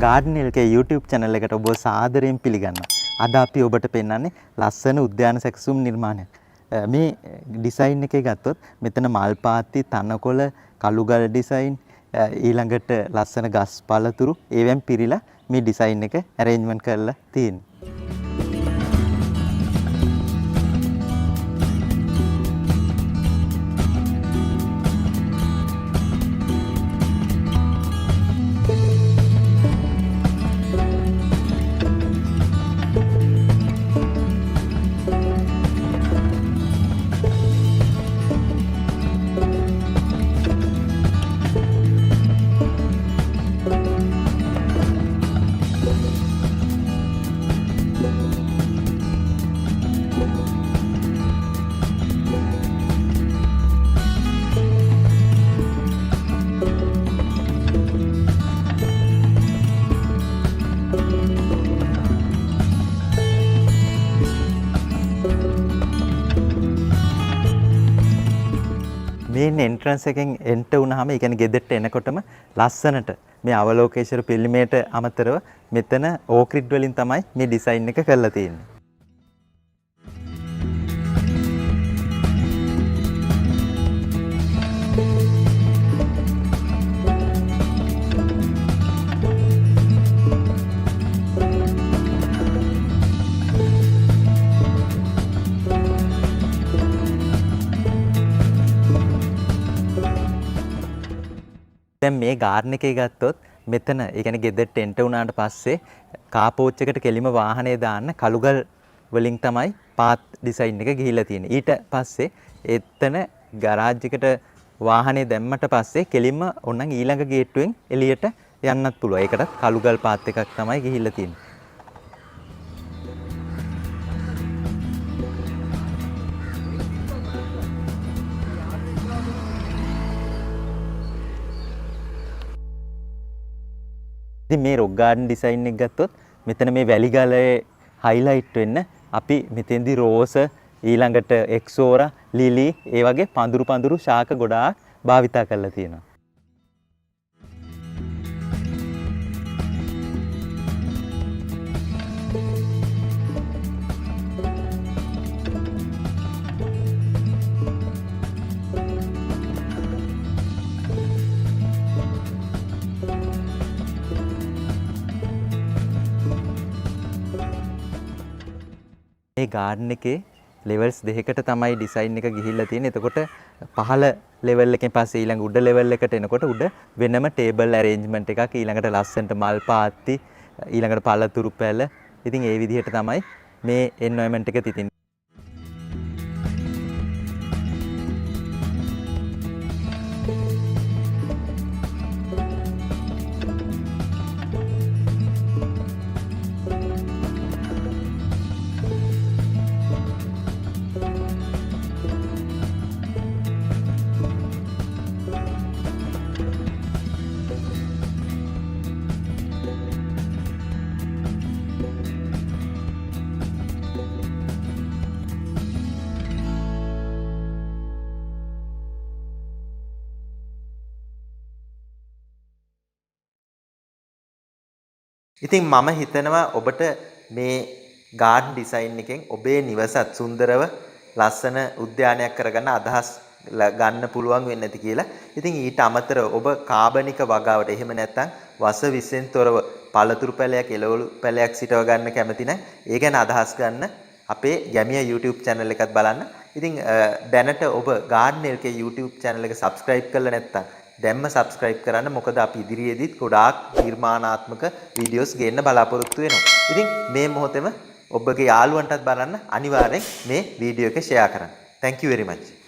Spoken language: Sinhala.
Garden LK YouTube channel එකට ඔබ සාදරයෙන් පිළිගන්නවා. අද අපි ඔබට පෙන්වන්නේ ලස්සන උද්‍යාන සැකසුම් නිර්මාණයක්. මේ ඩිසයින් එකේ ගත්තොත් මෙතන මල් පාත්ති, තනකොළ, කළුගල් ඩිසයින් ඊළඟට ලස්සන ගස් පළතුරු ඒවෙන් පිරීලා මේ ඩිසයින් එක arrangement කරලා තියෙනවා. මේන් එන්ට්‍රන්ස් එකෙන් එන්ටර් වුණාම ඒ කියන්නේ ගෙදරට එනකොටම ලස්සනට මේ අවලෝකේශ්වර පිළිමයට අමතරව මෙතන ඕක්‍රිඩ් වලින් තමයි මේ ඩිසයින් එක කරලා තියෙන්නේ. දැන් මේ ගාර්ඩන් එකේ ගත්තොත් මෙතන ඒ කියන්නේ ගෙදරට එන්ටර් වුණාට පස්සේ කාපෝච් එකට කෙලිම වාහනේ දාන්න කළුගල් වලින් තමයි පාත් ඩිසයින් එක ගිහිල්ලා තියෙන්නේ. ඊට පස්සේ එතන ගරාජ් එකට වාහනේ දැම්මට පස්සේ කෙලිම ඕනනම් ඊළඟ ගේට්ටුවෙන් එළියට යන්නත් පුළුවන්. ඒකටත් කළුගල් පාත් එකක් තමයි ගිහිල්ලා තියෙන්නේ. මේ රොක් ගාඩන් ඩිසයින් එක ගත්තොත් මෙතන මේ වැලි ගලේ හයිලයිට් වෙන්න අපි මෙතෙන්දි රෝස ඊළඟට එක්සෝරා ලිලි ඒ වගේ පඳුරු ශාක ගොඩාක් භාවිතා කරලා තියෙනවා. මේ ගාඩන් එකේ ලෙවල්ස් දෙකකට තමයි ඩිසයින් එක ගිහිල්ලා තියෙන්නේ. එතකොට පහළ ලෙවල් එකෙන් පස්සේ ඊළඟ උඩ ලෙවල් එකට එනකොට උඩ වෙනම ටේබල් ඇරේන්ජ්මන්ට් එකක් ඊළඟට ලස්සනට මල් පාත්ති ඊළඟට පළතුරු පැල. ඉතින් ඒ විදිහට තමයි මේ එන්වයරන්මන්ට් එක තිතින්නේ. ඉතින් මම හිතනවා ඔබට මේ ගාඩන් ඩිසයින් එකෙන් ඔබේ නිවසත් සුන්දරව ලස්සන උද්‍යානයක් කරගන්න අදහස් ගන්න පුළුවන් වෙන්නේ නැති කියලා. ඉතින් ඊට අමතරව ඔබ කාබනික වගාවට එහෙම නැත්නම් වස විසෙන් තොරව පළතුරු පැලයක් එළවලු පැලයක් සිටව ගන්න කැමති නම් ඒ ගැන අදහස් ගන්න අපේ ගැමිය YouTube channel එකත් බලන්න. ඉතින් දැනට ඔබ Garden LK YouTube channel එක subscribe කරලා නැත්නම් දැම්ම subscribe කරන්න. මොකද අපි ඉදිරියේදීත් ගොඩාක් නිර්මාණාත්මක වීඩියෝස් ගේන්න බලාපොරොත්තු වෙනවා. ඉතින් මේ මොහොතේම ඔබගේ යාළුවන්ටත් බලන්න අනිවාර්යෙන් මේ වීඩියෝ එක share කරන්න. Thank you very much.